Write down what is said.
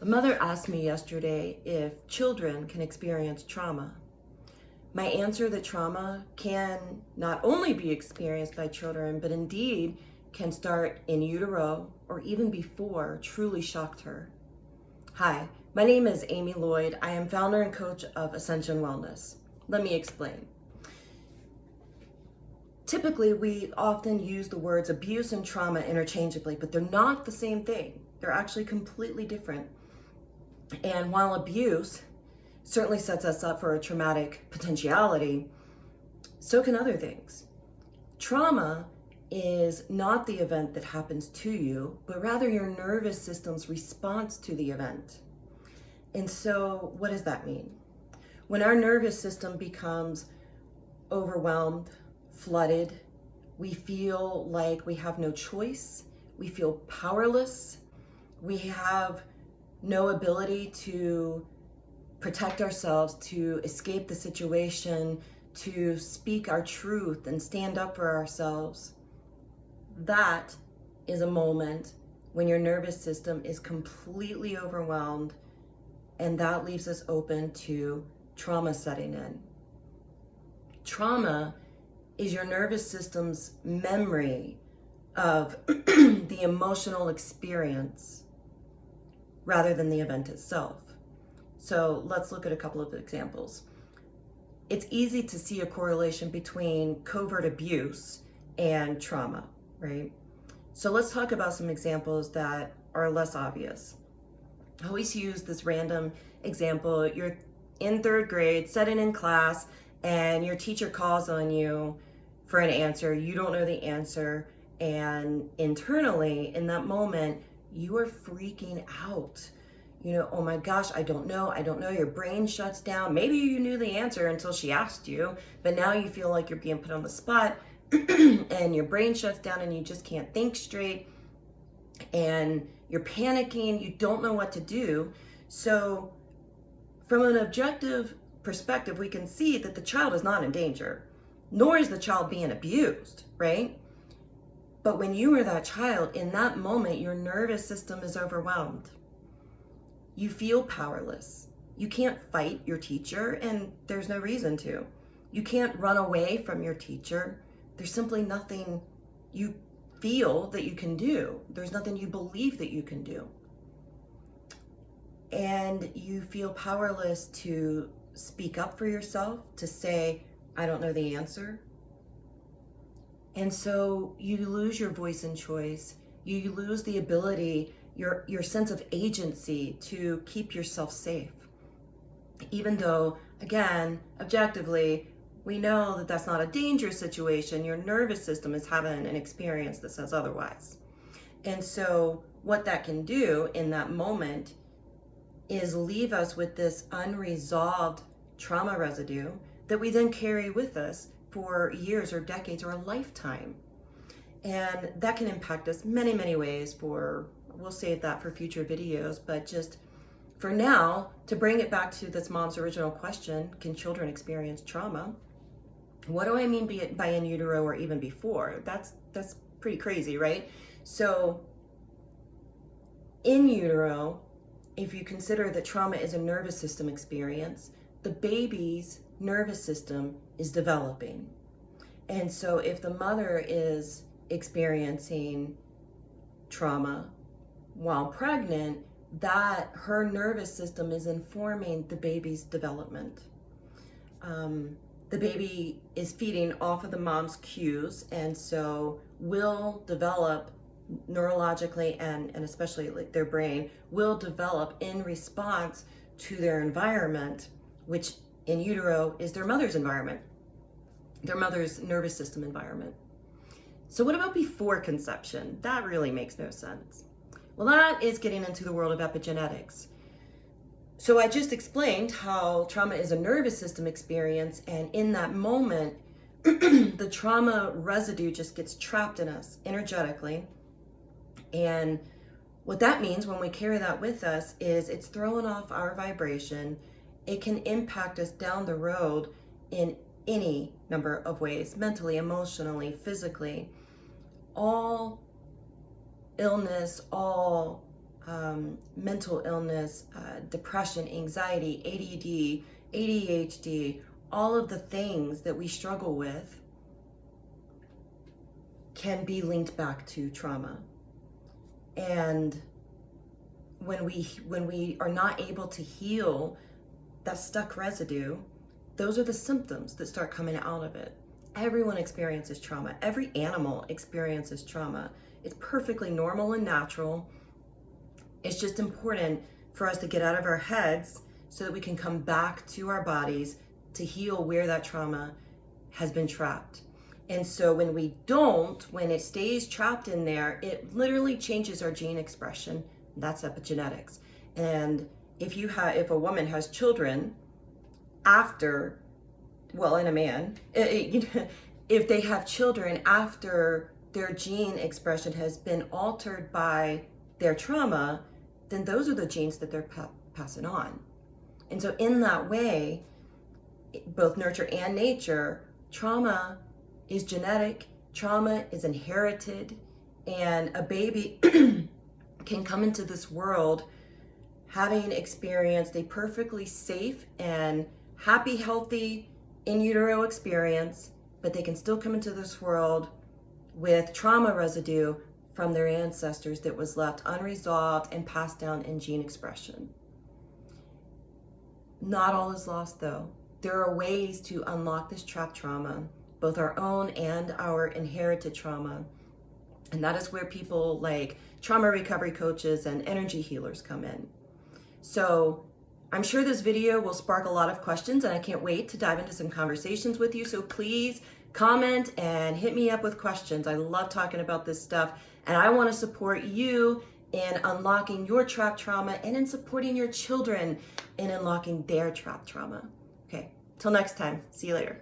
A mother asked me yesterday if children can experience trauma. My answer that trauma can not only be experienced by children, but indeed can start in utero or even before, truly shocked her. Hi, my name is Amy Lloyd. I am founder and coach of Ascension Wellness. Let me explain. Typically, we often use the words abuse and trauma interchangeably, but they're not the same thing. They're actually completely different. And while abuse certainly sets us up for a traumatic potentiality, so can other things. Trauma is not the event that happens to you, but rather your nervous system's response to the event. And so, what does that mean? When our nervous system becomes overwhelmed, flooded, we feel like we have no choice, we feel powerless, we have no ability to protect ourselves, to escape the situation, to speak our truth and stand up for ourselves. That is a moment when your nervous system is completely overwhelmed, and that leaves us open to trauma setting in. Trauma is your nervous system's memory of the emotional experience rather than the event itself. So let's look at a couple of examples. It's easy to see a correlation between covert abuse and trauma, right? So let's talk about some examples that are less obvious. I always use this random example. You're in third grade, sitting in class, and your teacher calls on you for an answer. You don't know the answer, and internally in that moment, you are freaking out. Oh my gosh, I don't know. Your brain shuts down. Maybe you knew the answer until she asked you, but now you feel like you're being put on the spot and your brain shuts down and you just can't think straight and you're panicking. You don't know what to do. So from an objective perspective, we can see that the child is not in danger, nor is the child being abused, right? But when you are that child, in that moment, your nervous system is overwhelmed. You feel powerless. You can't fight your teacher, and there's no reason to. You can't run away from your teacher. There's simply nothing you feel that you can do. There's nothing you believe that you can do. And you feel powerless to speak up for yourself, to say, I don't know the answer. And so you lose your voice and choice. You lose the ability, your sense of agency to keep yourself safe. Even though, again, objectively, we know that that's not a dangerous situation. Your nervous system is having an experience that says otherwise. And so what that can do in that moment is leave us with this unresolved trauma residue that we then carry with us for years or decades or a lifetime. And that can impact us many, many ways. We'll save that for future videos, but just for now, to bring it back to this mom's original question, can children experience trauma? What do I mean by in utero or even before? That's pretty crazy, right? So in utero, if you consider that trauma is a nervous system experience, the baby's nervous system is developing. And so if the mother is experiencing trauma while pregnant, that her nervous system is informing the baby's development. The baby is feeding off of the mom's cues, and so will develop neurologically and especially like their brain will develop in response to their environment, which in utero is their mother's environment, their mother's nervous system environment. So what about before conception? That really makes no sense. Well, that is getting into the world of epigenetics. So I just explained how trauma is a nervous system experience, and in that moment, the trauma residue just gets trapped in us energetically. And what that means when we carry that with us is it's throwing off our vibration. It can impact us down the road in any number of ways, mentally, emotionally, physically. All illness, all mental illness, depression, anxiety, ADD, ADHD, all of the things that we struggle with can be linked back to trauma. And when we are not able to heal that stuck residue, those are the symptoms that start coming out of it. Everyone experiences trauma. Every animal experiences trauma. It's perfectly normal and natural. It's just important for us to get out of our heads so that we can come back to our bodies to heal where that trauma has been trapped. And so when we don't, when it stays trapped in there, it literally changes our gene expression. That's epigenetics. And if a woman has children after, well, and a man, if they have children after their gene expression has been altered by their trauma, then those are the genes that they're passing on. And so in that way, both nurture and nature, trauma is genetic, trauma is inherited, and a baby can come into this world having experienced a perfectly safe and happy, healthy in utero experience, but they can still come into this world with trauma residue from their ancestors that was left unresolved and passed down in gene expression. Not all is lost though. There are ways to unlock this trapped trauma, both our own and our inherited trauma. And that is where people like trauma recovery coaches and energy healers come in. So I'm sure this video will spark a lot of questions, and I can't wait to dive into some conversations with you. So please comment and hit me up with questions. I love talking about this stuff, and I want to support you in unlocking your trapped trauma and in supporting your children in unlocking their trapped trauma. Okay, till next time. See you later.